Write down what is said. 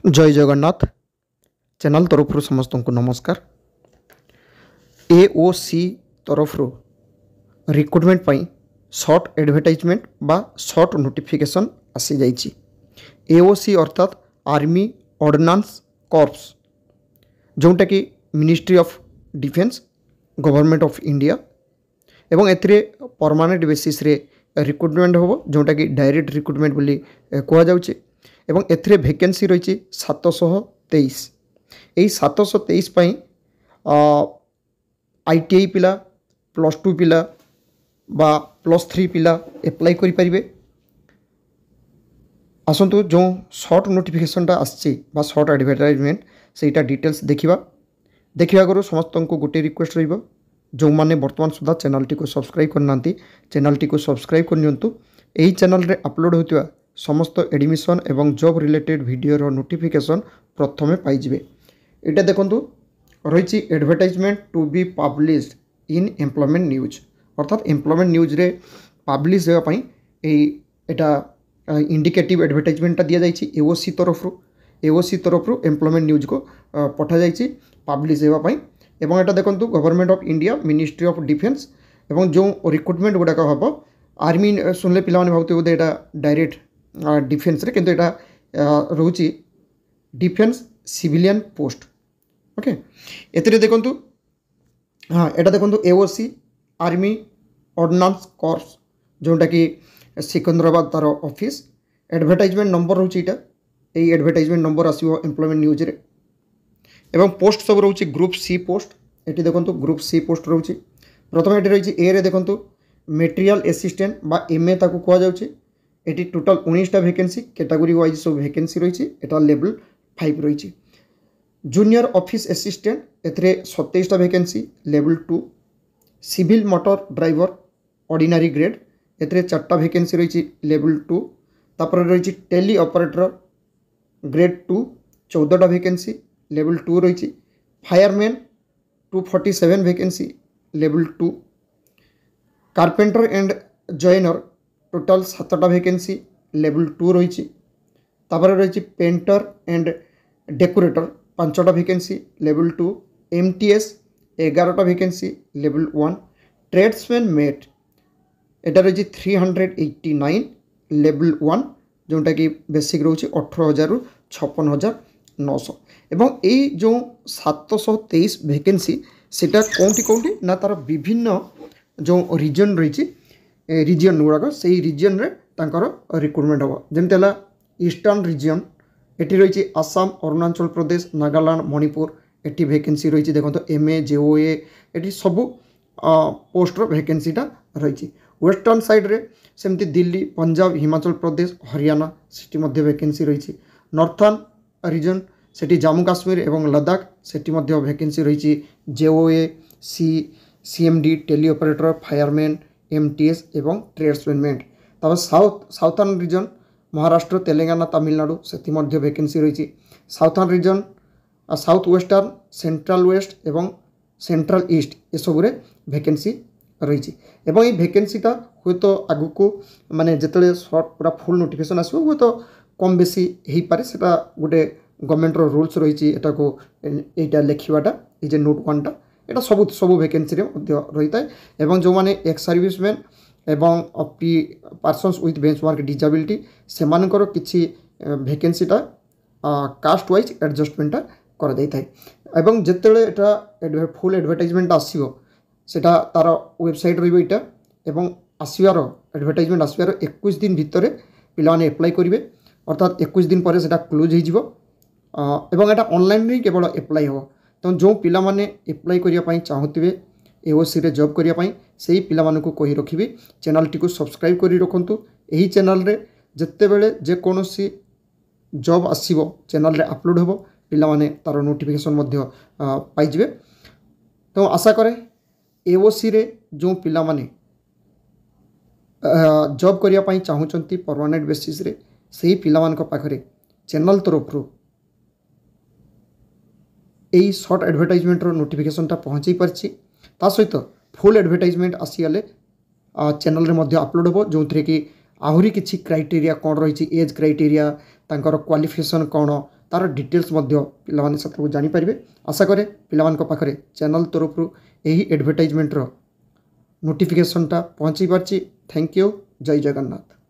जय जगन्नाथ चैनल तरफ समस्त को नमस्कार। एओसी तरफ रिक्रुटमेंट पाई शॉर्ट एडवर्टाइजमेंट बा शॉर्ट नोटिफिकेशन आसी जाइछि। एओसी अर्थात आर्मी ऑर्डिनेंस कॉर्प्स जोटा कि ministry of defence government of India एवं एथिरे परमानेंट बेसिस रे रिक्रुटमेंट होबो जोटा कि डायरेक्ट रिक्रुटमेंट बोली कहा जाउछि। एवं एथिरे वैकेंसी रही 723। यही 723 पाई आईटीआई पिला +2 पिला बा +3 पिला एप्लाई करि परिबे। आसंतु जो शॉर्ट नोटिफिकेशनटा आछि बा शॉर्ट एडवर्टाइजमेंट सेटा डिटेल्स देखिबा करू समस्त को गोटे रिक्वेस्ट रहिबो जो माने वर्तमान सुधा चैनल टी को सब्सक्राइब करना चैनल टी को सब्सक्राइब करनियंतु। एही चैनल रे अपलोड होतिबा समस्त एडमिशन एवं जॉब रिलेटेड वीडियो नोटिफिकेशन प्रथमे पाइजिबे। एटा देखंतु रही advertisement to be published in employment news अर्थात एम्प्लॉयमेंट न्यूज रे पब्लिश देवा पई एटा इंडिकेटिव एडवर्टाइजमेंटा दिया जाइछि। एओसी तरफ एम्प्लॉयमेंट न्यूज को पठा जाइछि पब्लिश देवा पई। एवं एटा देखंतु government of India ministry of defence एवं जो रिक्रुटमेंट गुड़ाक हम आर्मी सुनले पिला माने भाबते बोधे एटा डायरेक्ट डिफेंस रे किंतु एटा रोची डिफेंस सिविलियन पोस्ट। ओके एतरे देखंतु हाँ एटा देखंतु एओसी आर्मी ऑर्डिनेंस कॉर्प्स जोटा कि सिकंदराबाद तार ऑफिस एडवर्टाइजमेंट नंबर रोची एटा एई एडवर्टाइजमेंट नंबर आसीबो एम्प्लॉयमेंट न्यूज रे। एवं पोस्ट सब रोची ग्रुप सी पोस्ट एटी देखंतु ग्रुप सी पोस्ट रोची। प्रथम एटी रही ए रे देखंतु मेटेरियल असिस्टेंट बा एमए ताकू कहा जाउची। एटी टोटल 19टा वैकेंसी कैटेगरी वाइज सब वैकेंसी रही एटा लेवल 5 रही। जूनियर ऑफिस असिस्टेंट एथरे 27टा vacancy level 2। Civil motor driver ordinary grade एथरे 4टा वैकेंसी रही लेवल 2। तापर रही टेली ऑपरेटर ग्रेड 2 14टा वैकेंसी लेवल 2 रही। Fireman 247 vacancy level 2। Carpenter and joiner total 7टा वैकेंसी लेवल 2 रही। तापर रही पेंटर एंड डेकोरेटर 5टा वैकेंसी लेवल 2। एमटीएस 11टा वैकेंसी लेवल 1। ट्रेड्समैन मेट एटा रही 389 लेवल 1 जोटा कि बेसिक रोचे 18,000 रु 56,900। एवं ये जो 723 वैकेंसी सेटा कौटी ना तार विभिन्न जो रीजन रही रीजन गुड़ाक से रीजन रे तांकर रिक्रुटमेंट हम जमीला ईस्टर्न रीजन एटी रही आसाम अरुणाचल प्रदेश नागालैंड मणिपुर एटी वैकेंसी रही। देखो एमए जेओए एटी सबू पोस्टर वैकेंसीटा रही। वेस्टर्न साइड रे सेमती दिल्ली पंजाब हिमाचल प्रदेश हरियाणा सिटी मध्य वैकेंसी रही। नॉर्थर्न रीजन सेठी जम्मू काश्मीर एवं लद्दाख सेठी मध्य वैकेंसी रही। JOA CMD tele operator fireman MTS एवं ट्रेड्समैन। तब साउथर्न रीजन महाराष्ट्र तेलंगाना तमिलनाडु से मध्य वैकेंसी रही। Southern region south western central west एवं सेंट्रल ईस्ट ये सब वैकेंसी रही। एवं ये वैकेंसीटा हुए तो आगु को माने जिते शॉर्ट पूरा फुल नोटिफिकेशन आसो हुए तो कम बेसी हो पारे से गोटे गवर्नमेंट रूल्स रही एटा लिखवाटा ये नोट 1टा एटा सबू वैकेंसी रही है। एवं जो माने एक्स सर्विसमैन एवं पर्सन्स विथ बेंचमार्क डिसेबिलिटी से मानकर किसी वैकेंसीटा कास्ट वाइज एडजस्टमेंटा कर देता है। एवं जिते एटा फुल एडवर्टाइजमेंट आसीबो सेटा तार वेबसाइट रही एटा एवं आसबार एडवर्टाइजमेंट आसबार 21 दिन भितर पिला माने एप्लाई करेंगे अर्थात 21 दिन पर सेटा क्लोज हो एवं एटा ऑनलाइन ही केवल एप्लाई हो। तो जो पिला माने एप्लाई करने चाहूे एओसी रे जॉब करने से पिला मानू कही रखी चैनल टी को सब्सक्राइब कर रखु। यही चैनल रे जिते बेले जेकोसी जॉब आसीबो चैनल रे अपलोड हो पिला माने तार नोटिफिकेशन मध्य पाइजिबे। तो आशा करे एओसी रे जो पिला माने जॉब करने चाहूँगी परमानेंट बेसिस रे से पिला मानक पाखरे चैनल तरफ यही शॉर्ट एडवर्टाइजमेंट नोटिफिकेशनटा पहुँचाई पार्ची। ता सहित फुल एडवर्टाइजमेंट आसीगले चैनल रे मध्य अपलोड हो जो थे कि आहरी किसी क्राइटेरिया कौन रही एज क्राइटेरिया तांकर क्वालिफिकेशन कौन तार डिटेल्स पिलाने से जानीपारे। आशा करे पिलाମାନଙ୍କ पाखरे चैनल तरफ यही एडवर्टाइजमेंटर नोटिफिकेशनटा पहुँची पार्ची। Thank you. जय जगन्नाथ।